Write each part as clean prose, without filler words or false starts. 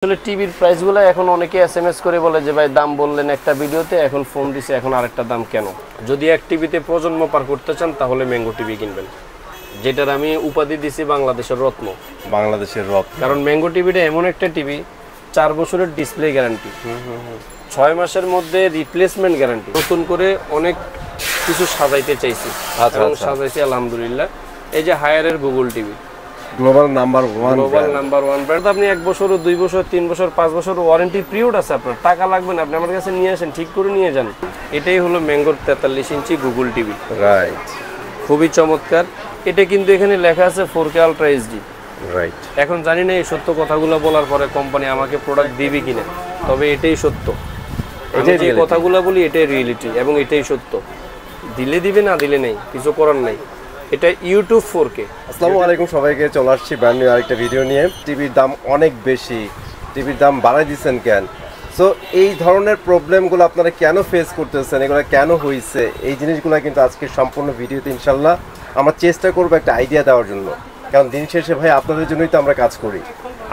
আসলে টিভির প্রাইসগুলো এখন অনেকে এসএমএস করে বলে যে ভাই দাম বললেন একটা ভিডিওতে, এখন ফোন দিছে এখন আরেকটা দাম কেন? যদি এক টিভিতে প্রজন্ম পার করতে চান তাহলে ম্যাঙ্গো টিভি কিনবেন, যেটার আমি উপাধি দিছি বাংলাদেশের রত্ন। বাংলাদেশের রত্ন, কারণ ম্যাঙ্গো টিভিটা এমন একটা টিভি, 4 বছরের ডিসপ্লে গ্যারান্টি, 6 মাসের মধ্যে রিপ্লেসমেন্ট গ্যারান্টি। নতুন করে অনেক কিছু সাজাইতে চাইছি, সাজাইছি আলহামদুলিল্লাহ। এই যে হায়ারের Google TV, global number one brand. আপনি 1 বছর, 2 বছর, 3 বছর, 5 বছর ওয়ারেন্টি পিরিয়ড আছে। আপনার টাকা লাগবে না, আপনি আমার কাছে নিয়ে আসেন, ঠিক করে নিয়ে যান। এটাই হলো ম্যাঙ্গোর 43 ইঞ্চি গুগল টিভি, রাইট। খুবই চমৎকার। এটা কিন্তু এখানে লেখা আছে 4K আলট্রা এইচডি, রাইট। এখন জানি না এই সত্য কথাগুলো বলার পরে কোম্পানি আমাকে প্রোডাক্ট দিবে কিনা, তবে এটাই সত্য। আমি যে কথাগুলো বলি এটাই রিয়েলিটি এবং এটাই সত্য। দিলে দিবে, না দিলে নেই, কিছু করার নাই। এটা ইউটিউব 4K। আসসালামু আলাইকুম সবাইকে, চলে আসছি ব্র্যান্ড নিউ আরেকটা ভিডিও নিয়ে। টিভির দাম অনেক বেশি, টিভির দাম বাড়াই দিচ্ছেন কেন? সো এই ধরনের প্রবলেমগুলো আপনারা কেন ফেস করতেছেন, এগুলো কেন হয়েছে, এই জিনিসগুলো কিন্তু আজকে সম্পূর্ণ ভিডিওতে ইনশাল্লাহ আমরা চেষ্টা করবো একটা আইডিয়া দেওয়ার জন্য। কারণ দিন শেষে ভাই আপনাদের জন্যই তো আমরা কাজ করি।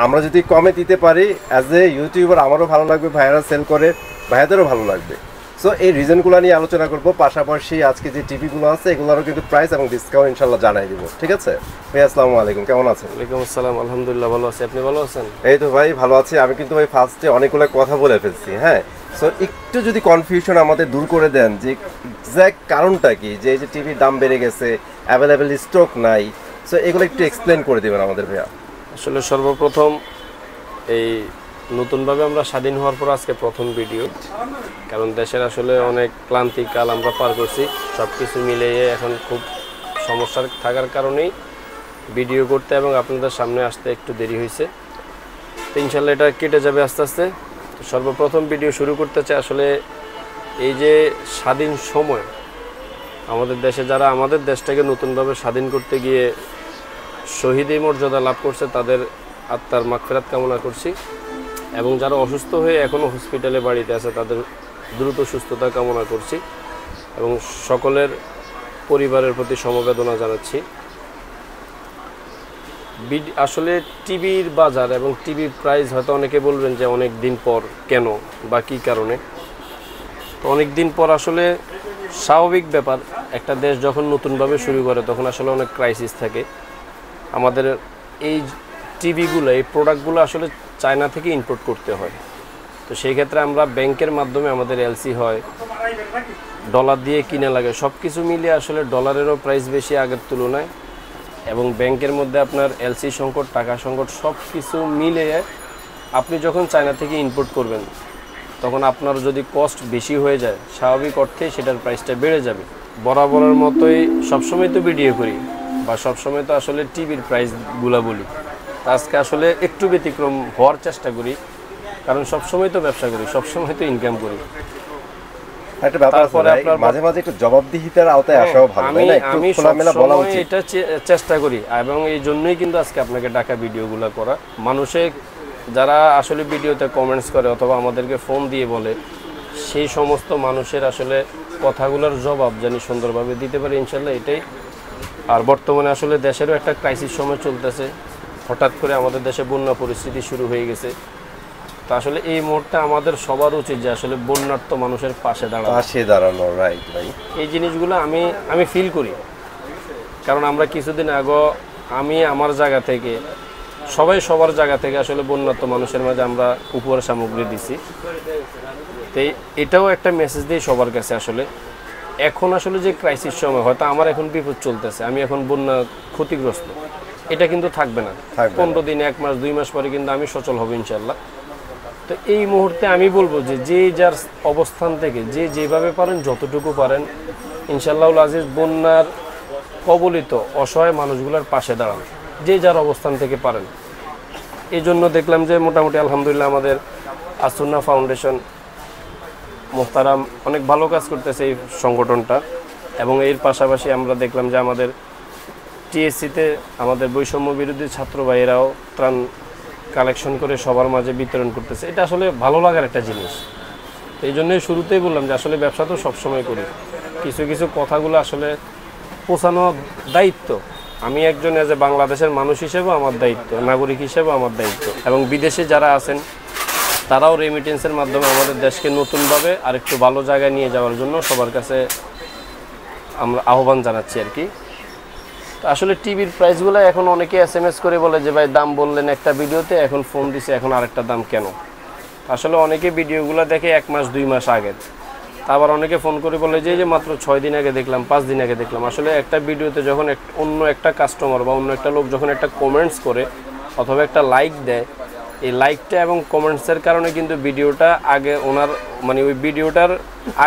আমরা যদি কমে দিতে পারি অ্যাজ এ ইউটিউবার আমারও ভালো লাগবে, ভাইয়ারা সেল করে ভাইয়াদেরও ভালো লাগবে। সো এই রিজনগুলো নিয়ে আলোচনা করবো, পাশাপাশি আজকে যে টিভিগুলো আছে এগুলোরও কিন্তু প্রাইস এবং ডিসকাউন্ট ইনশাল্লাহ জানাই দিব, ঠিক আছে? ভাই আসসালামু আলাইকুম, কেমন আছেন? ওয়ালাইকুম আসসালাম, আলহামদুলিল্লাহ ভালো আছি। আপনি ভালো আছেন? এই তো ভাই ভালো আছি। আমি কিন্তু ভাই ফার্স্টে অনেকগুলো কথা বলে ফেলছি, হ্যাঁ। সো একটু যদি কনফিউশন আমাদের দূর করে দেন যে এক্স্যাক্ট কারণটা কি, যে এই যে টিভির দাম বেড়ে গেছে, অ্যাভেলেবেল স্টক নাই, সো এগুলো একটু এক্সপ্লেন করে দেবেন আমাদের ভাইয়া। আসলে সর্বপ্রথম এই নতুনভাবে আমরা স্বাধীন হওয়ার পর আজকে প্রথম ভিডিও, কারণ দেশের আসলে অনেক ক্লান্তিকাল আমরা পার করছি। সব কিছু মিলিয়ে এখন খুব সমস্যার থাকার কারণেই ভিডিও করতে এবং আপনাদের সামনে আসতে একটু দেরি হয়েছে। তো ইনশাল্লাহ এটা কেটে যাবে আস্তে আস্তে। সর্বপ্রথম ভিডিও শুরু করতে চাই আসলে এই যে স্বাধীন সময় আমাদের দেশে যারা আমাদের দেশটাকে নতুনভাবে স্বাধীন করতে গিয়ে শহীদ মর্যাদা লাভ করছে, তাদের আত্মার মাগফিরাত কামনা করছি। এবং যারা অসুস্থ হয়ে এখনও হসপিটালে বাড়িতে আছে তাদের দ্রুত সুস্থতা কামনা করছি এবং সকলের পরিবারের প্রতি সমবেদনা জানাচ্ছি। আসলে টিভির বাজার এবং টিভির প্রাইস হয়তো অনেকে বলবেন যে অনেক দিন পর কেন বা কী কারণে। তো অনেক দিন পর আসলে স্বাভাবিক ব্যাপার, একটা দেশ যখন নতুনভাবে শুরু করে তখন আসলে অনেক ক্রাইসিস থাকে। আমাদের এই টিভিগুলো, এই প্রোডাক্টগুলো আসলে চায়না থেকে ইম্পোর্ট করতে হয়। তো সেই ক্ষেত্রে আমরা ব্যাংকের মাধ্যমে আমাদের এলসি হয়, ডলার দিয়ে কিনে লাগে, সব কিছু মিলিয়ে আসলে ডলারেরও প্রাইস বেশি আগের তুলনায়। এবং ব্যাংকের মধ্যে আপনার এলসি সংকট, টাকা সংকট, সব কিছু মিলিয়ে আপনি যখন চায়না থেকে ইম্পোর্ট করবেন তখন আপনার যদি কস্ট বেশি হয়ে যায়, স্বাভাবিক অর্থেই সেটার প্রাইসটা বেড়ে যাবে। বরাবরের মতোই সবসময় তো ভিডিও করি বা সবসময় তো আসলে টিভির প্রাইসগুলো বলি। আজকে আসলে একটু ব্যতিক্রম হওয়ার চেষ্টা করি, কারণ সবসময় তো ব্যবসা করি, সবসময় তো ইনকাম করি। একটা ব্যাপার আছে, আপনার মাঝে মাঝে একটু জবাবদিহিতার আওতায় আসাও ভালো, তাই না? আমি সবসময় এটা চেষ্টা করি এবং এই জন্যই কিন্তু আজকে আপনাকে ডাকা ভিডিওগুলো করা। মানুষে যারা আসলে ভিডিওতে কমেন্টস করে অথবা আমাদেরকে ফোন দিয়ে বলে, সেই সমস্ত মানুষের আসলে কথাগুলোর জবাব জানি সুন্দরভাবে দিতে পারি ইনশাল্লাহ, এটাই। আর বর্তমানে আসলে দেশেরও একটা ক্রাইসিস সময় চলতেছে, হঠাৎ করে আমাদের দেশে বন্যা পরিস্থিতি শুরু হয়ে গেছে। তো আসলে এই মুহূর্তে আমাদের সবার উচিত যে আসলে বন্যার্ত মানুষের পাশে দাঁড়ানো। রাইট ভাই, এই জিনিসগুলো আমি ফিল করি, কারণ আমরা কিছুদিন আগে আমি আমার জায়গা থেকে, সবাই সবার জায়গা থেকে আসলে বন্যার্ত মানুষের মাঝে আমরা উপহার সামগ্রী দিছি। তো এটাও একটা মেসেজ দিই সবার কাছে। আসলে এখন আসলে যে ক্রাইসিস সময়, হয়তো আমার এখন বিপদ চলতেছে, আমি এখন বন্যা ক্ষতিগ্রস্ত, এটা কিন্তু থাকবে না। 15 দিন, 1 মাস, 2 মাস পরে কিন্তু আমি সচল হব ইনশাল্লাহ। তো এই মুহূর্তে আমি বলবো যে যার অবস্থান থেকে যে যেভাবে পারেন, যতটুকু পারেন ইনশাল্লাহ আজিজ বন্যার কবলিত অসহায় মানুষগুলোর পাশে দাঁড়ান, যে যার অবস্থান থেকে পারেন। এই জন্য দেখলাম যে মোটামুটি আলহামদুলিল্লাহ আমাদের আসুন্না ফাউন্ডেশন মোহতারাম অনেক ভালো কাজ করতেছে এই সংগঠনটা। এবং এর পাশাপাশি আমরা দেখলাম যে আমাদের টিএসসিতে আমাদের বৈষম্য বিরোধী ছাত্র ভাইয়েরাও ত্রাণ কালেকশন করে সবার মাঝে বিতরণ করতেছে। এটা আসলে ভালো লাগার একটা জিনিস। এই জন্যই শুরুতেই বললাম যে আসলে ব্যবসা তো সবসময় করি, কিছু কিছু কথাগুলো আসলে পৌঁছানো দায়িত্ব, আমি একজন এজ এ বাংলাদেশের মানুষ হিসেবে আমার দায়িত্ব, নাগরিক হিসেবে আমার দায়িত্ব, এবং বিদেশে যারা আছেন তারাও রেমিটেন্সের মাধ্যমে আমাদের দেশকে নতুনভাবে আরেকটু ভালো জায়গায় নিয়ে যাওয়ার জন্য সবার কাছে আমরা আহ্বান জানাচ্ছি আর কি। তো আসলে টিভির প্রাইসগুলো এখন অনেকে SMS করে বলে যে ভাই দাম বললেন একটা ভিডিওতে, এখন ফোন দিছে এখন আরেকটা দাম কেন। আসলে অনেকে ভিডিওগুলো দেখে 1 মাস 2 মাস আগের, আবার অনেকে ফোন করে বলে যে মাত্র 6 দিন আগে দেখলাম, 5 দিন আগে দেখলাম। আসলে একটা ভিডিওতে যখন অন্য একটা কাস্টমার বা অন্য একটা লোক যখন একটা কমেন্টস করে অথবা একটা লাইক দেয়, এই লাইকটা এবং কমেন্টসের কারণে কিন্তু ভিডিওটা আগে ওনার মানে ওই ভিডিওটার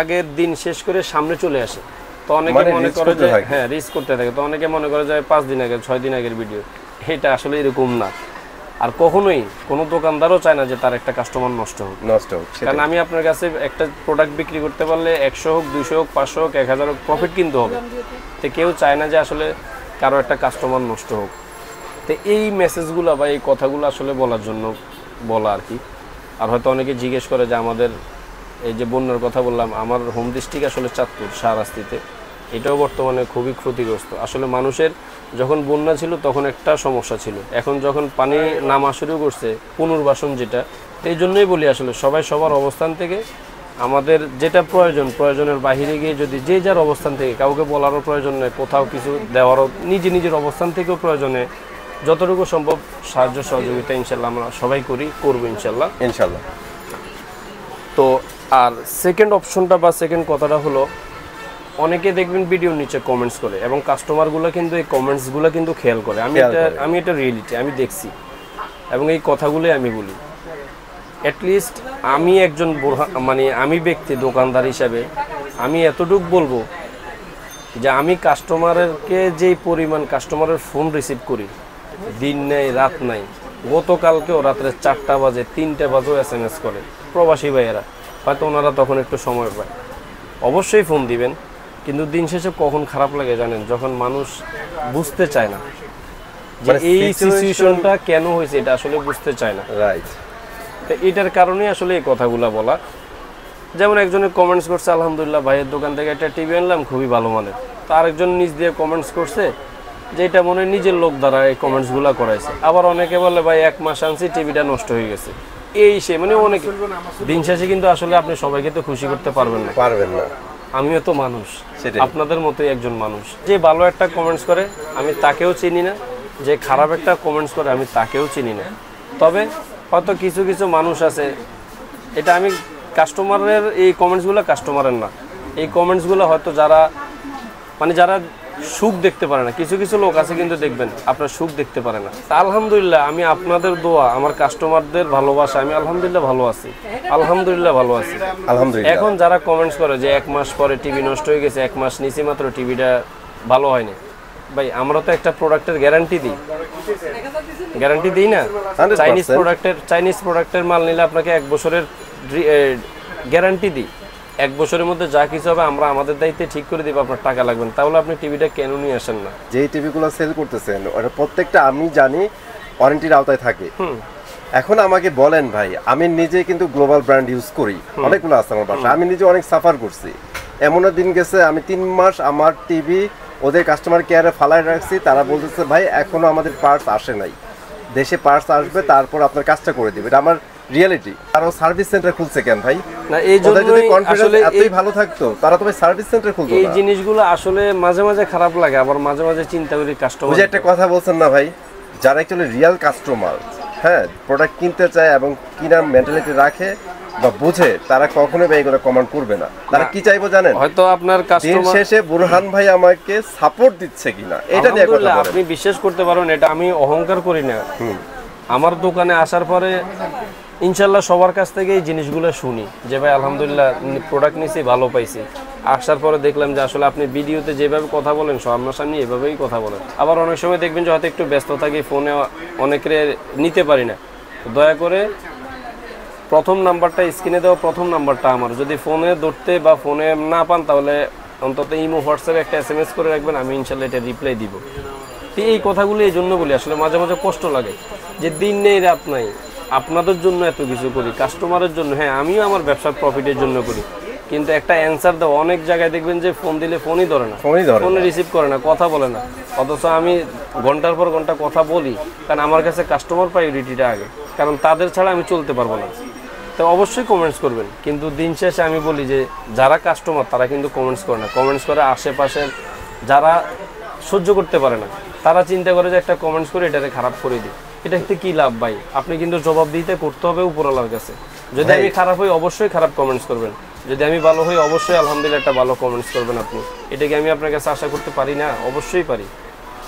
আগের দিন শেষ করে সামনে চলে আসে। তো অনেকে মনে করে যে হ্যাঁ রিচ করতে থাকে, তো অনেকে মনে করে যে 5 দিন আগে 6 দিন আগের ভিডিও। এটা আসলে এরকম না। আর কখনোই কোনো দোকানদারও চায় না যে তার একটা কাস্টমার নষ্ট হোক। কারণ আমি আপনার কাছে একটা প্রোডাক্ট বিক্রি করতে পারলে 100 হোক, 200 হোক, 500 হোক, 1000 হোক প্রফিট কিন্তু হবে। তো কেউ চায় না যে আসলে কারো একটা কাস্টমার নষ্ট হোক। তো এই মেসেজগুলো বা এই কথাগুলো আসলে বলার জন্য বলা আর কি। আর হয়তো অনেকে জিজ্ঞেস করে যে আমাদের এই যে বন্যার কথা বললাম, আমার হোম ডিস্ট্রিক্ট আসলে চাঁদপুর শাহরাস্তিতে, এটাও বর্তমানে খুবই ক্ষতিগ্রস্ত। আসলে মানুষের যখন বন্যা ছিল তখন একটা সমস্যা ছিল, এখন যখন পানি নামা শুরু করছে পুনর্বাসন যেটা, এই জন্যই বলি আসলে সবাই সবার অবস্থান থেকে আমাদের যেটা প্রয়োজনের বাহিরে গিয়ে যদি যে যার অবস্থান থেকে, কাউকে বলারও প্রয়োজন নেই, কোথাও কিছু দেওয়ারও, নিজের অবস্থান থেকেও প্রয়োজনে যতটুকু সম্ভব সাহায্য সহযোগিতা ইনশাল্লাহ আমরা সবাই করবো ইনশাল্লাহ। তো আর সেকেন্ড অপশনটা বা সেকেন্ড কথাটা হলো, অনেকে দেখবেন ভিডিওর নিচে কমেন্টস করে এবং কাস্টমারগুলো কিন্তু এই কমেন্টসগুলো কিন্তু খেয়াল করে। আমি এটা রিয়েলিটি আমি দেখছি এবং এই কথাগুলোই আমি বলি। অ্যাটলিস্ট আমি একজন মানে আমি ব্যক্তি দোকানদার হিসাবে আমি এতটুকু বলবো যে আমি কাস্টমারকে যেই পরিমাণ কাস্টমারের ফোন রিসিভ করি, দিন নেই রাত নাই, গতকালকেও রাত্রে 4টা বাজে 3টা বাজেও SMS করে প্রবাসী ভাইয়েরা, হয়তো ওনারা তখন একটু সময় পায়, অবশ্যই ফোন দিবেন। কিন্তু দিন শেষে কখন খারাপ লাগে জানেন, যখন মানুষ বুঝতে চায় না যে এই সিচুয়েশনটা কেন হয়েছে, এটা আসলে বুঝতে চায় না। রাইট। তো এটার কারণেই আসলে এই কথাগুলো বলা। যেমন একজনে কমেন্টস করছে, আলহামদুলিল্লাহ ভাইয়ের দোকান থেকে একটা টিভি আনলাম খুবই ভালো মানের। তো আরেকজন নিজ দিয়ে কমেন্টস করছে যে এটা মনে নিজের লোক দ্বারা এই কমেন্টসগুলো করাইছে। আবার অনেকে বলে ভাই 1 মাস আনছি টিভিটা নষ্ট হয়ে গেছে, এই সে মানে অনেক। দিন শেষে কিন্তু আসলে আপনি সবাইকে তো খুশি করতে পারবেন না। আমিও তো মানুষ, আপনাদের মতোই একজন মানুষ। যে ভালো একটা কমেন্টস করে আমি তাকেও চিনি না, যে খারাপ একটা কমেন্টস করে আমি তাকেও চিনি না। তবে হয়তো কিছু কিছু মানুষ আছে, এটা আমি কাস্টমারের এই কমেন্টসগুলো কাস্টমারের না, এই কমেন্টসগুলো হয়তো যারা মানে যারা সুখ দেখতে পারে না, কিছু কিছু লোক আছে কিন্তু দেখবেন আপনার সুখ দেখতে পারে না। তা আলহামদুলিল্লাহ আমি আপনাদের দোয়া, আমার কাস্টমারদের ভালোবাসা, আমি আলহামদুলিল্লাহ ভালো আছি, আলহামদুলিল্লাহ ভালো আছি। এখন যারা কমেন্টস করে যে 1 মাস পরে টিভি নষ্ট হয়ে গেছে, 1 মাস নিচে মাত্র টিভিটা ভালো হয়নি, ভাই আমরা তো একটা প্রোডাক্টের গ্যারান্টি দিই না। চাইনিজ প্রোডাক্টের মাল নিলে আপনাকে 1 বছরের গ্যারান্টি দিই। 1 বছরের মধ্যে যা কিছু হবে আমরা আমাদের দায়িত্বে ঠিক করে দিব, আপনার টাকা লাগবে না। তাহলে আপনি টিভিটা কেন নিয়ে আসেন না? যেই টিভিগুলো সেল করতেছেন ওটা প্রত্যেকটা আমি জানি ওয়ারেন্টির আওতায় থাকে। এখন আমাকে বলেন ভাই, আমি নিজে কিন্তু গ্লোবাল ব্র্যান্ড ইউজ করি, অনেকগুলো আছে আমার বাসায়, আমি নিজে অনেক সাফার করছি। এমনও দিন গেছে আমি 3 মাস আমার টিভি ওদের কাস্টমার কেয়ারে ফালায় রাখছি, তারা বলতেছে ভাই এখনো আমাদের পার্টস আসে নাই, দেশে পার্টস আসবে তারপর আপনার কাজটা করে দিবে। এটা আমার রিয়েলিটি। আর সার্ভিস সেন্টার খুলছে কেন ভাই? না এই জন্য আসলে এতই ভালো থাকতো তারা তো ভাই সার্ভিস সেন্টার খুলতো না। এই জিনিসগুলো আসলে মাঝে মাঝে খারাপ লাগে, আবার মাঝে মাঝে চিন্তা করি কাস্টমার। ওই যে একটা কথা বলছেন না ভাই, যারা অ্যাকচুয়ালি রিয়েল কাস্টমার, হ্যাঁ প্রোডাক্ট কিনতে চায় এবং কিনার মেন্টালিটি রাখে বা বুঝে, তারা কখনোই ভাই এগুলো কমান্ড করবে না। তারা কি চাইবো জানেন? হয়তো আপনার কাস্টমার শেষে বুরহান ভাই আমাকে সাপোর্ট দিচ্ছে কিনা এটা নিয়ে কথা বলেন। আপনি বিশ্বাস করতে পারবেন, এটা আমি অহংকার করি না। আমার দোকানে আসার পরে ইনশাল্লাহ সবার কাছ থেকে এই জিনিসগুলো শুনি যে ভাই আলহামদুলিল্লাহ প্রোডাক্ট নিয়েছি, ভালো পাইছি। আসার পরে দেখলাম যে আসলে আপনি ভিডিওতে যেভাবে কথা বলেন সামনাসামনি এভাবেই কথা বলেন। আবার অনেক সময় দেখবেন যে হয়তো একটু ব্যস্ত থাকি, ফোনে অনেকের নিতে পারি না। দয়া করে প্রথম নাম্বারটা স্ক্রিনে দেওয়া, প্রথম নাম্বারটা আমার, যদি ফোনে ধরতে বা ফোনে না পান তাহলে অন্তত ইমো হোয়াটসঅ্যাপে একটা SMS করে রাখবেন, আমি ইনশাল্লাহ এটা রিপ্লাই দিব। তো এই কথাগুলো এই জন্য বলি, আসলে মাঝে মাঝে কষ্ট লাগে যে দিন নেই রাত নাই, আপনাদের জন্য এত কিছু করি, কাস্টমারের জন্য। হ্যাঁ আমিও আমার ব্যবসার প্রফিটের জন্য করি, কিন্তু একটা অ্যান্সার দাও, অনেক জায়গায় দেখবেন যে ফোন দিলে ফোনই ধরে না, ফোন রিসিভ করে না, কথা বলে না। অথচ আমি ঘন্টার পর ঘন্টা কথা বলি, কারণ আমার কাছে কাস্টমার প্রায়োরিটিটা আগে, কারণ তাদের ছাড়া আমি চলতে পারবো না। তো অবশ্যই কমেন্টস করবেন, কিন্তু দিন শেষে আমি বলি যে যারা কাস্টমার তারা কিন্তু কমেন্টস করে না, কমেন্টস করে আশেপাশের যারা সহ্য করতে পারে না, তারা চিন্তা করে যে একটা কমেন্টস করে এটাকে খারাপ করে দিই, এটাতে কি লাভ ভাই? আপনি কিন্তু জবাব দিতে করতে হবে উপরওয়ালার কাছে। যদি আমি খারাপ হই অবশ্যই খারাপ কমেন্টস করবেন, যদি আমি ভালো হই অবশ্যই আলহামদুলিল্লাহ একটা ভালো কমেন্টস করবেন আপনি। এটাকে আমি আপনার কাছে আশা করতে পারি না? অবশ্যই পারি,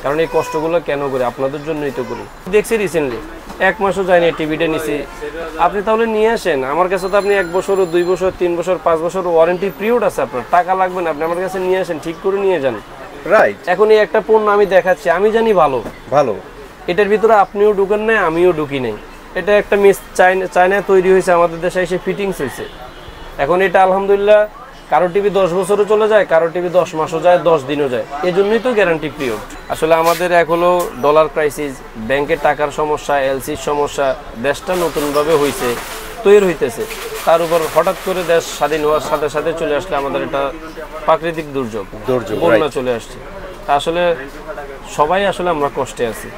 কারণ এই কষ্টগুলো কেন করি? আপনাদের জন্যই তো করি। দেখছি রিসেন্টলি 1 মাসও যায়নি টিভিটা নিছি, আপনি তাহলে নিয়ে আসেন আমার কাছে। তো আপনি 1 বছর, 2 বছর, 3 বছর, 5 বছর ওয়ারেন্টি পিরিয়ড আছে, আপনার টাকা লাগবে না, আপনি আমার কাছে নিয়ে আসেন, ঠিক করে নিয়ে যান। রাইট। এখন এই একটা পণ্য আমি দেখাচ্ছি, আমি জানি ভালো ভালো, এটার ভিতরে আপনিও ঢুকেন নাই, আমিও ঢুকি নাই। এটা একটা মিস চায়নায় তৈরি হয়েছে, আমাদের দেশে এসে ফিটিংস হয়েছে। এখন এটা আলহামদুলিল্লাহ কারো টিভি 10 বছরও চলে যায়, কারো টিভি 10 মাসও যায়, 10 দিনও যায়। এই জন্যই তো গ্যারান্টি পিরিয়ড। আসলে আমাদের এক হলো ডলার ক্রাইসিস, ব্যাংকের টাকার সমস্যা, এলসির সমস্যা, দেশটা নতুনভাবে হয়েছে, তৈরি হইতেছে। তার উপর হঠাৎ করে দেশ স্বাধীন হওয়ার সাথে সাথে চলে আসলে আমাদের এটা প্রাকৃতিক দুর্যোগ, বন্যা চলে আসছে। তা আসলে সবাই আসলে আমরা কষ্টে আছি।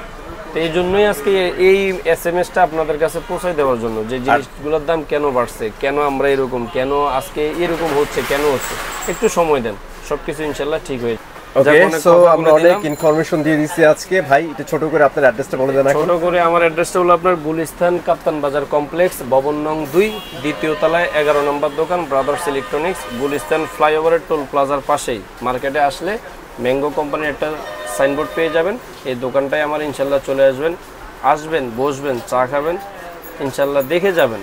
তো এই জন্যই আজকে এই SMS-টা আপনাদের কাছে পৌঁছায় দেওয়ার জন্য, যে জিনিসগুলোর দাম কেন বাড়ছে, কেন আমরা এরকম, কেন আজকে এরকম হচ্ছে, কেন হচ্ছে। একটু সময় দেন, সবকিছু ইনশাল্লাহ ঠিক হয়ে যাবে। ওকে, সো আমরা অনেক ইনফরমেশন দিয়ে দিয়েছি আজকে। ভাই এটা ছোট করে আপনার অ্যাড্রেসটা বলে দেন। ছোট করে আমার অ্যাড্রেসটা হলো আপনার গুলিস্তান কাপ্তান বাজার কমপ্লেক্স, ভবন নং 2, দ্বিতীয় তলায় 11 নম্বর দোকান, ব্রাদার্স ইলেকট্রনিক্স, গুলিস্তান ফ্লাইওভারের টোল প্লাজার পাশেই। মার্কেটে আসলে ম্যাঙ্গো কোম্পানির একটা সাইনবোর্ড পেয়ে যাবেন, এই দোকানটায় আমার ইনশাল্লাহ চলে আসবেন, বসবেন, চা খাবেন, ইনশাল্লাহ দেখে যাবেন।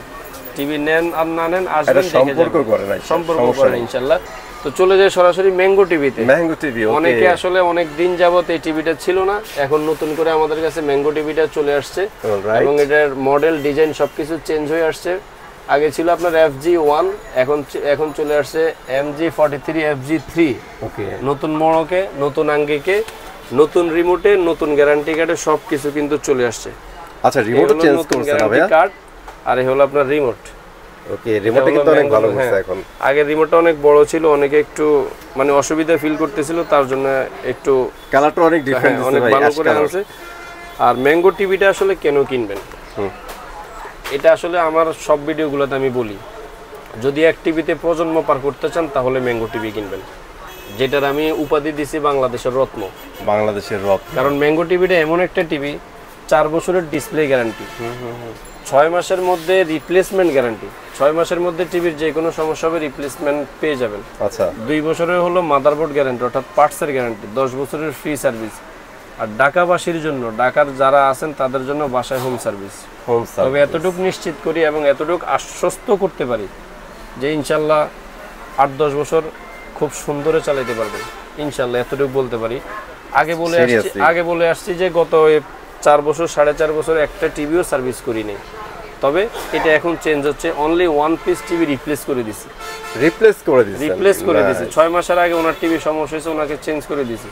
টিভি নেন আর না নেন, আসবেন, সম্পর্ক করেন ইনশাল্লাহ। তো চলে যায় সরাসরি ম্যাঙ্গো টিভিতে। ম্যাঙ্গো টিভি অনেকে আসলে অনেক দিন যাবত এই টিভিটা ছিল না, এখন নতুন করে আমাদের কাছে ম্যাঙ্গো টিভিটা চলে আসছে, এবং এটার মডেল ডিজাইন সবকিছু চেঞ্জ হয়ে আসছে। আগে ছিল আপনার FG1, এখন চলে আসছে MG43, FG3। ওকে, নতুন মোড়কে, নতুন আঙ্গিকে, নতুন রিমোটে, নতুন গ্যারান্টি কার্ডে সবকিছু কিন্তু চলে আসছে। আচ্ছা, রিমোট চেঞ্জ করছেন না ভাইয়া? কার্ড আর এই হলো আপনার রিমোট। ওকে, রিমোটটা কিন্তু অনেক ভালো হচ্ছে এখন। আগে রিমোটটা অনেক বড় ছিল, অনেকে একটু মানে অসুবিধা ফিল করতেছিল, তার জন্য একটু কালারটা অনেক ডিফারেন্ট, অনেক ভালো করে আনছে। আর ম্যাঙ্গো টিভিটা আসলে কেন কিনবেন, এটা আসলে আমার সব ভিডিওগুলোতে আমি বলি, যদি এক টিভিতে প্রজন্ম পার করতে চান তাহলে ম্যাঙ্গো টিভি কিনবেন, যেটার আমি উপাধি দিছি বাংলাদেশের রত্ন। কারণ ম্যাঙ্গো টিভিটা এমন একটা টিভি, 4 বছরের ডিসপ্লে গ্যারান্টি, 6 মাসের মধ্যে রিপ্লেসমেন্ট গ্যারান্টি। 6 মাসের মধ্যে টিভির যে কোনো সমস্যা হবে রিপ্লেসমেন্ট পেয়ে যাবেন। আচ্ছা, 2 বছরের হলো মাদারবোর্ড গ্যারান্টি, অর্থাৎ পার্টসের গ্যারান্টি, 10 বছরের ফ্রি সার্ভিস। আর ঢাকাবাসীর জন্য, ঢাকার যারা আছেন তাদের জন্য বাসায় হোম সার্ভিস। তবে এতটুকু নিশ্চিত করি এবং এতটুকু আশ্বস্ত করতে পারি যে ইনশাল্লাহ 8-10 বছর খুব সুন্দরে চালাতে পারবেন ইনশাল্লাহ, এতটুকু বলতে পারি। আগে বলে আসছি যে গত 4 বছর 4.5 বছর একটা টিভিও সার্ভিস করিনি। তবে এটা এখন চেঞ্জ হচ্ছে, অনলি 1 পিস টিভি রিপ্লেস করে দিছি। 6 মাসের আগে ওনার টিভি সমস্যা হয়েছে, ওনাকে চেঞ্জ করে দিছি।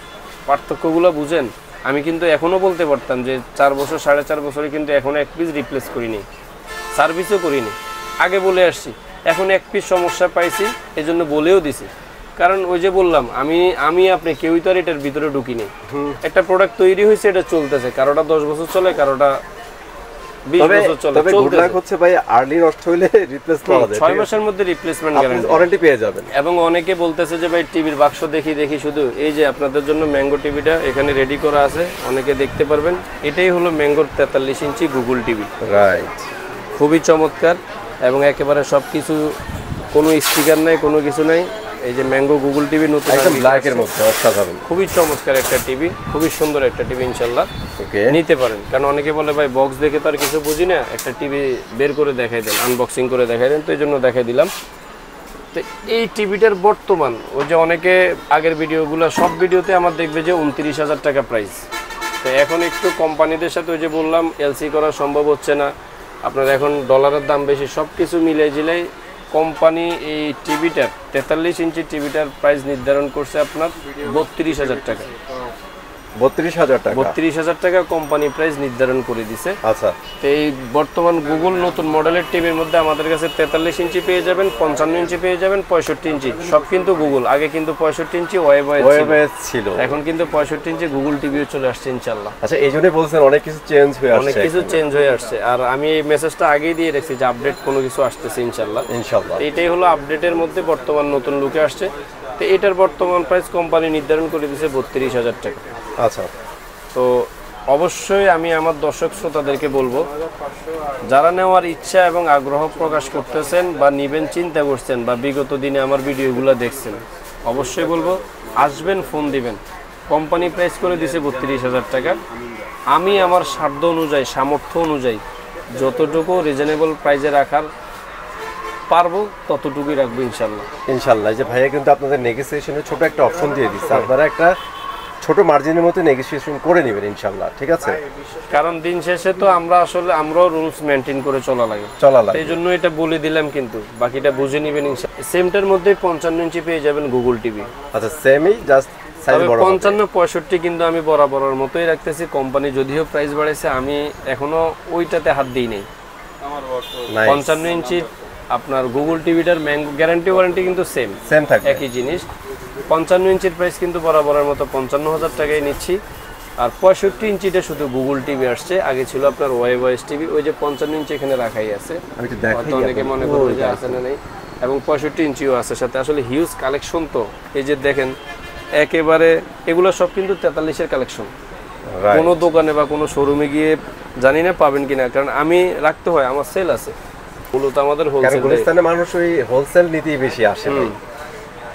পার্থক্যগুলো বুঝেন। আমি কিন্তু এখনো বলতে পারতাম যে 4 বছর 4.5 বছরে কিন্তু এখনো 1 পিস রিপ্লেস করিনি, সার্ভিসও করিনি। আগে বলে আসছি, এখন 1 পিস সমস্যা পাইছি, এজন্য বলেও দিছি। কারণ ওই যে বললাম, আমি আপনি কেউই তো আর এটার ভিতরে ঢুকিনি। একটা প্রোডাক্ট তৈরি হয়েছে, এটা চলতেছে, কারোটা 10 বছর চলে, কারোটা 20 বছর চলে। তবে গুড লাক হচ্ছে ভাই, আর্লি নষ্ট হইলে রিপ্লেস পাওয়া যায়, 6 মাসের মধ্যে রিপ্লেসমেন্ট গ্যারান্টি, ওয়ারেন্টি পেয়ে যাবেন। এবং অনেকে বলতেছে যে ভাই টিভির বাক্স দেখি শুধু, এই যে আপনাদের জন্য ম্যাঙ্গো টিভিটা এখানে রেডি করা আছে, অনেকে দেখতে পারবেন। এটাই হলো ম্যাঙ্গোর 43 ইঞ্চি গুগল টিভি। রাইট, খুবই চমৎকার এবং একেবারে সবকিছু, কোনো স্টিকার নাই, কোনো কিছু নাই। এই যে ম্যাঙ্গো গুগল টিভি নতুন, একদম ব্ল্যাকের মধ্যে, অসাধারণ, খুবই চমৎকার একটা টিভি, খুবই সুন্দর একটা টিভি। ইনশাল্লাহ নিতে পারেন। কারণ অনেকে বলে ভাই বক্স দেখে তো আর কিছু বুঝি না, একটা টিভি বের করে দেখাই দেন, আনবক্সিং করে দেখাই দেন, তো এই জন্য দেখাই দিলাম। তো এই টিভিটার বর্তমান, ওই যে অনেকে আগের ভিডিওগুলো, সব ভিডিওতে আমার দেখবে যে 29,000 টাকা প্রাইস। তো এখন একটু কোম্পানিদের সাথে ওই যে বললাম এলসি করা সম্ভব হচ্ছে না, আপনার এখন ডলারের দাম বেশি, সব কিছু মিলাই জিলাই কোম্পানি এই টিভিটার 43 ইঞ্চি টিভিটার প্রাইস নির্ধারণ করছে আপনার 32,000 টাকা। 32,000 টাকা। 32,000 টাকা কোম্পানি প্রাইস নির্ধারণ করে দিছে। আচ্ছা, তো এই বর্তমান গুগল নতুন মডেলের টিভির মধ্যে আমাদের কাছে 43 ইঞ্চি পেয়ে যাবেন, 55 ইঞ্চি পেয়ে যাবেন, 65 ইঞ্চি, সব কিন্তু গুগল। আগে কিন্তু 65 ইঞ্চি ওয়েবওয়েজ ছিল, এখন কিন্তু 65 ইঞ্চি গুগল টিভিও চলে আসছে ইনশাআল্লাহ। আচ্ছা, এই জন্যই বলছেন অনেক কিছু চেঞ্জ হয়ে আসছে, অনেক কিছু চেঞ্জ হয়ে আসছে। আর আমি এই মেসেজটা আগেই দিয়ে রাখছি যে আপডেট কোনো কিছু আসতেছে ইনশাআল্লাহ। এইটাই হলো আপডেটের মধ্যে বর্তমান নতুন লুকে আসছে। তো এটার বর্তমান প্রাইস কোম্পানি নির্ধারণ করে দিয়েছে 32,000 টাকা। আচ্ছা, তো অবশ্যই আমি আমার দর্শক শ্রোতাদেরকে বলবো, যারা নেওয়ার ইচ্ছা এবং আগ্রহ প্রকাশ করতেছেন বা নিবেন চিন্তা করছেন বা বিগত দিনে আমার ভিডিওগুলো দেখছেন, অবশ্যই বলবো আসবেন, ফোন দিবেন। কোম্পানি প্রাইস করে দিয়েছে 32,000 টাকা। আমি আমার সাধ্য অনুযায়ী, সামর্থ্য অনুযায়ী যতটুকু রিজনেবল প্রাইসে রাখার পারবো ততটুকুই রাখবো ইনশাল্লাহ। ইনশাল্লাহ। যে ভাইয়া কিন্তু আপনাদের নেগোসিয়েশনে ছোট একটা অপশন দিয়ে দিচ্ছে, আপনারা একটা ছোট মার্জিনের মধ্যে নেগোসিয়েশন করে নেবেন ইনশাল্লাহ, ঠিক আছে? কারণ দিন শেষে তো আমরাও রুলস মেনটেন করে চলা লাগে। এই জন্য এটা বলে দিলাম, কিন্তু বাকিটা বুঝে নেবেন ইনশাল্লাহ। সেমটার মধ্যে 55 ইঞ্চি পেয়ে যাবেন গুগল টিভি। আচ্ছা, সেমই, জাস্ট সাইজ বড়। 55-65 কিন্তু আমি বরাবরের মতোই রাখতেছি। কোম্পানি যদিও প্রাইস বাড়াইছে, আমি এখনো ওইটাতে হাত দিই নাই। 55 ইঞ্চি আপনার গুগল টিভিটার ম্যাঙ্গো গ্যারান্টি ওয়ারেন্টি কিন্তু সেম থাকবে, একই জিনিস। 55 ইঞ্চির প্রাইস কিন্তু বরাবরের মতো 55,000 টাকায় নিচ্ছি। আর 65 ইঞ্চিটা শুধু গুগল টিভি আসছে, আগে ছিল আপনার ওয়েবওয়েজ টিভি। ওই যে 55 ইঞ্চি এখানে রাখাই আছে, অনেকে মনে করবে যে আছে না নেই, এবং 65 ইঞ্চিও আছে সাথে। আসলে হিউজ কালেকশন। তো এই যে দেখেন একেবারে এগুলো সব কিন্তু 43-এর কালেকশন। কোনো দোকানে বা কোনো শোরুমে গিয়ে জানি না পাবেন কিনা, কারণ আমি রাখতে হয়, আমার সেল আছে মূলত আমাদের হোলসেল। মানুষ ওই হোলসেল নিতেই বেশি আসে।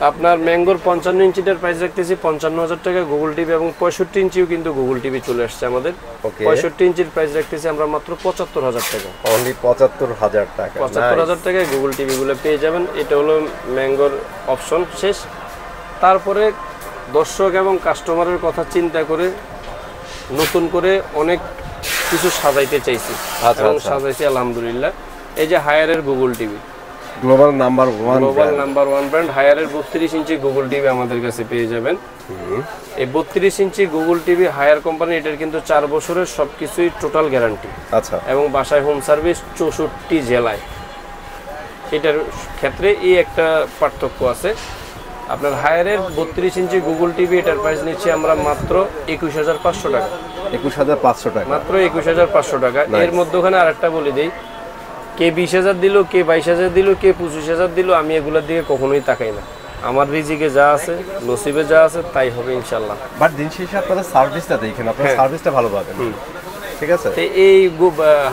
আপনার ম্যাঙ্গোর 55 ইঞ্চিটার প্রাইস রাখতেছি 55,000 টাকা গুগল টিভি, এবং 65 ইঞ্চিও কিন্তু গুগল টিভি চলে আসছে আমাদের। 65 ইঞ্চির প্রাইস রাখতেছি আমরা মাত্র 75,000 টাকা। অনলি 75,000 টাকা। 75,000 টাকায় গুগল টিভিগুলো পেয়ে যাবেন। এটা হলো ম্যাঙ্গোর অপশন শেষ। তারপরে দর্শক এবং কাস্টমারের কথা চিন্তা করে নতুন করে অনেক কিছু সাজাইতে চাইছি, এবং সাজাইছি আলহামদুলিল্লাহ। এই যে হায়ারের Google TV, global number one brand হায়ারের 32 ইঞ্চি গুগল টিভি আমাদের কাছে পেয়ে যাবেন। এই 32 inch Google TV Haier company, এটার কিন্তু 4 বছরের সবকিছুই টোটাল গ্যারান্টি। আচ্ছা, এবং বাসায় হোম সার্ভিস 64 জেলায়। এটার ক্ষেত্রে এই একটা পার্থক্য আছে। আপনার হায়ারের 32 ইঞ্চি গুগল টিভি, এটার প্রাইস নিচ্ছি আমরা মাত্র 21,500 টাকা। 21,500 টাকা, মাত্র 21,500 টাকা। এর মধ্যে ওখানে আরেকটা বলে দিই, কে 20,000 দিল, কে 22,000 দিল, কে 25,000 দিল, আমি এগুলোর দিকে কখনোই তাকাই না। আমার রিজিকে যা আছে, নসিবে যা আছে তাই হবে ইনশাল্লাহ। বাট দিন শেষে আপনাদের সার্ভিসটা দেখেন, আপনারা সার্ভিসটা ভালো পাবেন, ঠিক আছে? এই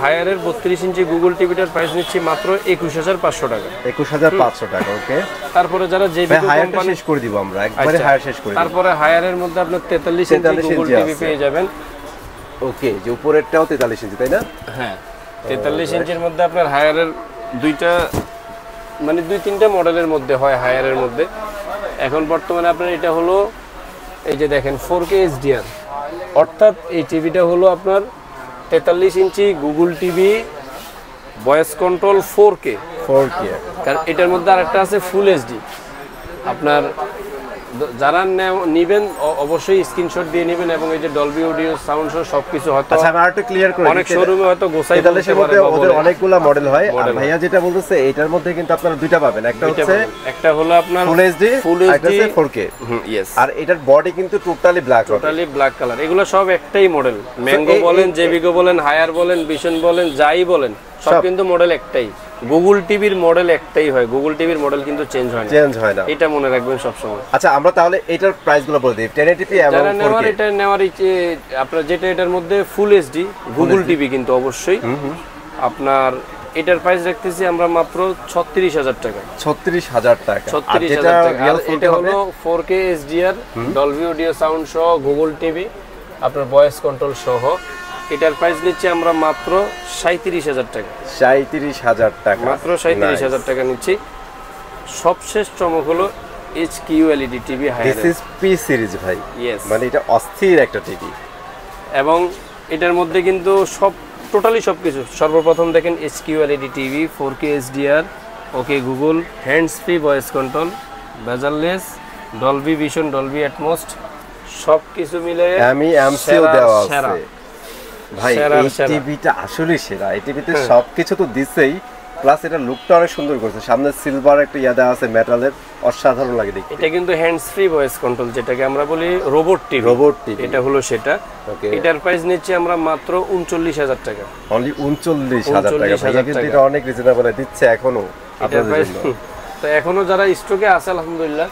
হায়ারের 32 ইঞ্চি গুগল টিভিটার প্রাইস নিচ্ছি মাত্র 21,500 টাকা। 21,500 টাকা, ওকে। তারপরে যারা জেবিকো কোম্পানি শেষ করে দিব আমরা, একবারে হায়ার শেষ করে দিব। তারপরে হায়ারের মধ্যে আপনার 43 ইঞ্চি গুগল টিভি পেয়ে যাবেন। ওকে, যে উপরেরটাও 43 ইঞ্চি, তাই না? হ্যাঁ, 43 ইঞ্চির মধ্যে আপনার হায়ারের দুই তিনটা মডেলের মধ্যে হয় হায়ারের মধ্যে। এখন বর্তমানে আপনার এটা হলো, এই যে দেখেন 4K HDR, অর্থাৎ এই টিভিটা হলো আপনার 43 inch Google TV voice control 4K। কারণ এটার মধ্যে আরেকটা আছে ফুল এইচডি। আপনার যারা নেবেন অবশ্যই স্ক্রিনশট দিয়ে নেবেন, এবং এই যে ডলবি অডিও সাউন্ড সহ সবকিছু হয়তো আচ্ছা আমি আরেকটু ক্লিয়ার করে অনেক শোরুমে হয়তো গোছাই বলতে পারে, ওদের অনেকগুলা মডেল হয়। আর ভাইয়া যেটা বলতেছে এটার মধ্যে কিন্তু আপনারা দুইটা পাবেন, একটা হলো আপনার ফুল এইচডি, একটা হচ্ছে 4K। ইয়েস। আর এটার বডি কিন্তু টোটালি ব্ল্যাক কালার। এগুলো সব একটাই মডেল। ম্যাঙ্গো বলেন, জেবিকো বলেন, হায়ার বলেন, ভিশন বলেন, যাই বলেন, সব কিন্তু মডেল একটাই। গুগল টিভির মডেল একটাই হয়, গুগল টিভির মডেল কিন্তু চেঞ্জ হয় না, এটা মনে রাখবেন সব সময়। আচ্ছা, আমরা তাহলে এটার প্রাইসগুলো বলে দিই। 1080p এবং 4K এটা নেওয়ার আপনার যেটা এটার মধ্যে ফুল এইচডি গুগল টিভি কিন্তু অবশ্যই আপনার এটার প্রাইস রাখতেছি আমরা মাত্র 36,000 টাকা। 36,000 টাকা। 36,000 টাকা। এটা হলো 4K HDR Dolby audio sound সহ গুগল টিভি, আপনার ভয়েস কন্ট্রোল সহ। এটার প্রাইস নিচ্ছি আমরা মাত্র 37,000 টাকা। 37,000 টাকা, মাত্র 37,000 টাকা নিচ্ছি। সবশেষ চমক হলো HQLED TV higher. This is P series ভাই। ইয়েস, মানে এটা অস্থির একটা টিভি, এবং এটার মধ্যে কিন্তু টোটালি সবকিছু। সর্বপ্রথম দেখেন HQLED TV, 4K HDR, okay Google, hands free voice control, bezel-less, Dolby vision, Dolby atoms, সবকিছু মিলে আমি এমসিও দেওয়া আছে ভাই। সেরার এই সেরা। টিভিটা আসলে সেরা। এই টিভিতে সবকিছু তো দিছেই, প্লাস এটা লুকটা অনেক সুন্দর করছে। সামনে সিলভার একটা ইয়াদা আছে মেটালের, অসাধারণ লাগে দেখতে। এটা কিন্তু হ্যান্ডস ফ্রি ভয়েস কন্ট্রোল, যেটাকে আমরা বলি রোবট টিভি। রোবট টিভি এটা হলো সেটা। ওকে, এটার প্রাইস নিচ্ছি আমরা মাত্র 39,000 টাকা। অনলি 39,000 টাকা। 39,000 ভাইয়া কিন্তু টাকা। এটা অনেক রিজনেবল দিচ্ছে এখনো এটার আপনাদের প্রাইস জন্য। তো এখনো যারা স্টকে আছে আলহামদুলিল্লাহ,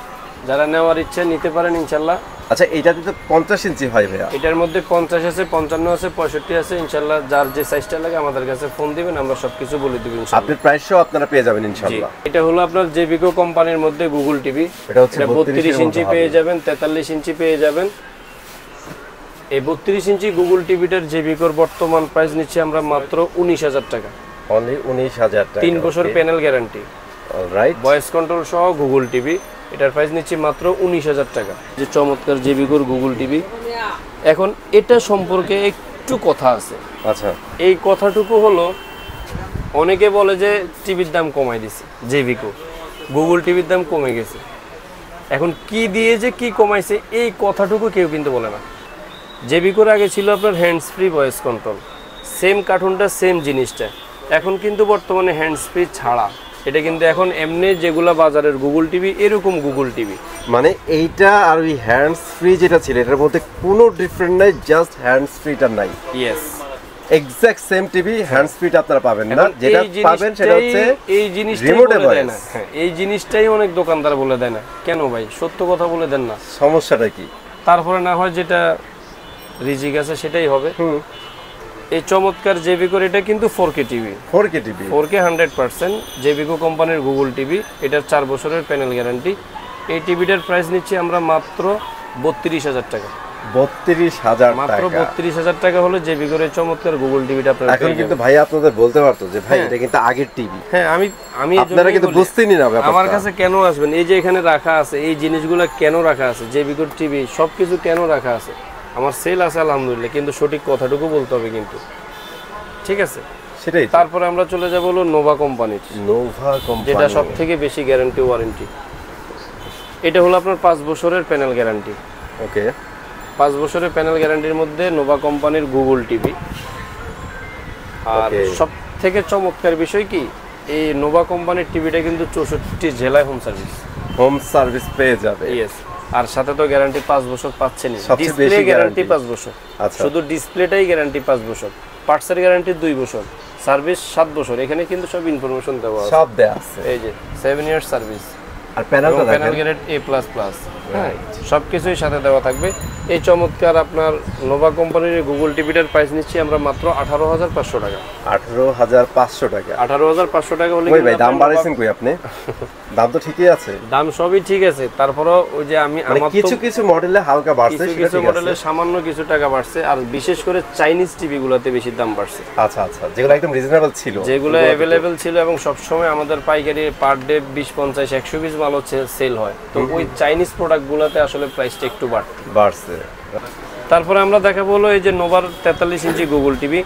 যারা নেওয়ার ইচ্ছা নিতে পারেন ইনশাল্লাহ। আচ্ছা, এইটাতে তো 50 ইঞ্চি হয় ভাইয়া? এটার মধ্যে 50 আছে, 55 আছে, 65 আছে ইনশাল্লাহ। যার যে সাইজটা লাগে আমাদের কাছে ফোন দিবেন, আমরা সবকিছু বলে দিব ইনশাল্লাহ। আপনার প্রাইসও আপনারা পেয়ে যাবেন ইনশাআল্লাহ। এটা হলো আপনার জেবিকো কোম্পানির মধ্যে গুগল টিভি। এটা হচ্ছে 32 ইঞ্চি পেয়ে যাবেন, 43 ইঞ্চি পেয়ে যাবেন। এই 32 ইঞ্চি গুগল টিভিটার জেবিকোর বর্তমান প্রাইস নিচ্ছি আমরা মাত্র 19,000 টাকা। অনলি 19,000 টাকা। 3 বছর panel guarantee, alright. Voice control সহ গুগল টিভি। এটার প্রাইস নিচ্ছি মাত্র 19,000 টাকা। যে চমৎকার জেবিকোর গুগল টিভি। এখন এটা সম্পর্কে একটু কথা আছে। আচ্ছা, এই কথাটুকু হলো, অনেকে বলে যে টিভির দাম কমাই দিছে জেবিকো, গুগল টিভির দাম কমে গেছে। এখন কি দিয়ে যে কি কমাইছে এই কথাটুকু কেউ কিন্তু বলে না। জেবিকোর আগে ছিল আপনার hands free voice control, same কার্টুনটা সেম জিনিসটা। এখন কিন্তু বর্তমানে হ্যান্ডস ফ্রি ছাড়া এটা কিন্তু এখন এমনি যেগুলা বাজারের গুগল টিভি, এরকম গুগল টিভি। মানে এইটা আর ওই হ্যান্ডস ফ্রি যেটা ছিল এটার মধ্যে কোনো ডিফারেন্ট নাই, জাস্ট হ্যান্ডস ফ্রিটা নাই। Yes, exact same TV, hands ফ্রিটা আপনারা পাবেন না। যেটা পাবেন সেটা হচ্ছে এই জিনিসটাই রিমোটে বলে দেয় না। ভয়েস। হ্যাঁ, এই জিনিসটাই অনেক দোকানদার বলে দেয় না। কেন ভাই, সত্য কথা বলে দেন না। সমস্যাটা কি? তারপরে না হয় যেটা রিজিক আছে সেটাই হবে। এই চমৎকার জেবিকোর এটা কিন্তু 4K TV. 4K TV, 4K 100% জেবিকো কোম্পানির গুগল টিভি। এটার 4 বছরের প্যানেল গ্যারান্টি। এই টিভিটার প্রাইস নিচ্ছি আমরা মাত্র 32,000 টাকা। 32,000 মাত্র টাকা। 32,000 টাকা হলে জেবিকোর এই চমৎকার গুগল টিভিটা আপনারা এখন কিন্তু ভাই আপনাদের বলতে পারতো যে ভাই এটা কিন্তু আগের টিভি। হ্যাঁ, আমি এই আপনারা জন্যই কিন্তু বলি, বুঝতেনই না ব্যাপারটা। আমার কাছে কেন আসবেন, এই যে এখানে রাখা আছে এই জিনিসগুলো কেন রাখা আছে, জেবিকোর টিভি সবকিছু কেন রাখা আছে। আমার সেল আছে আলহামদুলিল্লাহ, কিন্তু সঠিক কথাটুকু বলতে হবে কিন্তু। ঠিক আছে, সেটাই। তারপরে আমরা চলে যাব হলো নোভা কোম্পানির, নোভা কোম্পানি, যেটা সব থেকে বেশি গ্যারান্টি ওয়ারেন্টি। এটা হলো আপনার 5 বছরের প্যানেল গ্যারান্টি। ওকে, 5 বছরের প্যানেল গ্যারান্টির মধ্যে নোভা কোম্পানির গুগল টিভি। আর Okay. সব থেকে চমৎকার বিষয় কি, এই নোভা কোম্পানির টিভিটা কিন্তু 64 জেলায় হোম সার্ভিস। হোম সার্ভিস পেয়ে যাবে। ইয়েস, আর সাথে তো গ্যারান্টি 5 বছর পাচ্ছেন। সবচেয়ে ডিসপ্লে বেশি গ্যারান্টি guarantee। 5 বছর। আচ্ছা। শুধু ডিসপ্লেটাই গ্যারান্টি 5 বছর, পার্টসের গ্যারান্টি 2 বছর, সার্ভিস 7 বছর। এখানে কিন্তু সব ইনফরমেশন দেওয়া আছে। সব দেয়া আছে। এই যে 7 ইয়ার সার্ভিস, আর প্যানেলটা প্যানেল দেখেন। Grade A++। হ্যাঁ, সবকিছুই সাথে দেওয়া থাকবে। এই চমৎকার আপনার নোভা কোম্পানির গুগল টিভিটার প্রাইস নিচ্ছি আমরা মাত্র 18,500 টাকা। 18,500 টাকা। 18,500 টাকা হলে ওই কিন্তু ভাই দাম আপনার বাড়াইছেন কই আপনি? দাম তো ঠিকই আছে। দাম সবই ঠিক আছে, তারপরও ওই যে আমি মানে আমার কিছু কিছু মডেলে হালকা বাড়ছে, কিছু সেটা কিছু ঠিক মডেলে আছে। সামান্য কিছু টাকা বাড়ছে। আর বিশেষ করে চাইনিজ টিভি গুলোতে বেশি দাম বাড়ছে, আচ্ছা আচ্ছা, যেগুলো একদম রিজনেবল ছিল, যেগুলো অ্যাভেলেবেল ছিল এবং সবসময় আমাদের পাইকারি পার ডে 20, 50, 100 পিস মাল হচ্ছে সেল হয়। তো ওই চাইনিজ প্রোডাক্টগুলোতে আসলে প্রাইসটা একটু বাড়ছে। তারপরে আমরা দেখাবো হলো এই যে নোভার 43 ইঞ্চি গুগল টিভি।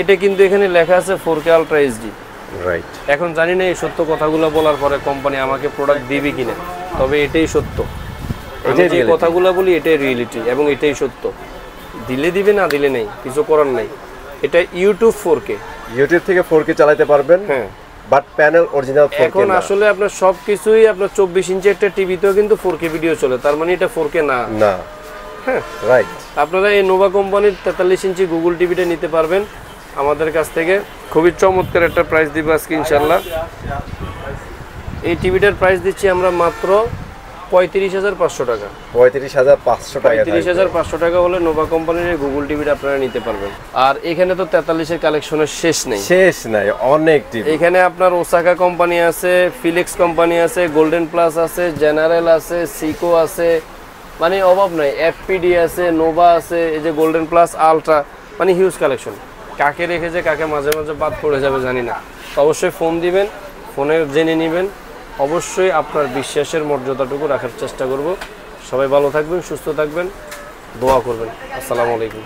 এটা কিন্তু এখানে লেখা আছে 4K আলট্রা এইচডি। রাইট। এখন জানি না এই সত্য কথাগুলো বলার পরে কোম্পানি আমাকে প্রোডাক্ট দিবে কিনা, তবে এটাই সত্য। আমি যে কথাগুলো বলি এটাই রিয়েলিটি এবং এটাই সত্য। দিলে দিবে, না দিলে নেই, কিছু করার নাই। এটা ইউটিউব 4K, ইউটিউব থেকে 4K চালাতে পারবেন। হ্যাঁ, বাট প্যানেল অরিজিনাল 4K এখন না। আসলে আপনার সবকিছুই আপনার 24 ইঞ্চি একটা টিভিতেও কিন্তু 4K ভিডিও চলে, তার মানে এটা 4K না। না, হ্যাঁ, রাইট। আপনারা এই নোভা কোম্পানির 43 ইঞ্চি গুগল টিভিটা নিতে পারবেন আমাদের কাছ থেকে। খুবই চমৎকার একটা প্রাইস দিব আজকে ইনশাল্লাহ। এই টিভিটার প্রাইস দিচ্ছি আমরা মাত্র 35,500 টাকা। 35,500 টাকা। 35,500 টাকা হলে নোভা কোম্পানির এই গুগল টিভিটা আপনারা নিতে পারবেন। আর এখানে তো 43 এর কালেকশনের শেষ নেই, শেষ নাই, অনেক টিভি। এখানে আপনার ওসাকা কোম্পানি আছে, ফিলিক্স কোম্পানি আছে, গোল্ডেন প্লাস আছে, জেনারেল আছে, সিকো আছে, মানে অভাব নাই। এফপিডি আছে, নোভা আছে, এই যে গোল্ডেন প্লাস আলট্রা, মানে হিউজ কালেকশন। কাকে রেখেছে কাকে মাঝে মাঝে বাদ পড়ে যাবে জানি না। তো অবশ্যই ফোন দিবেন, ফোনে জেনে নেবেন। অবশ্যই আপনার বিশ্বাসের মর্যাদাটুকু রাখার চেষ্টা করব। সবাই ভালো থাকবেন, সুস্থ থাকবেন, দোয়া করবেন। আসসালামু আলাইকুম।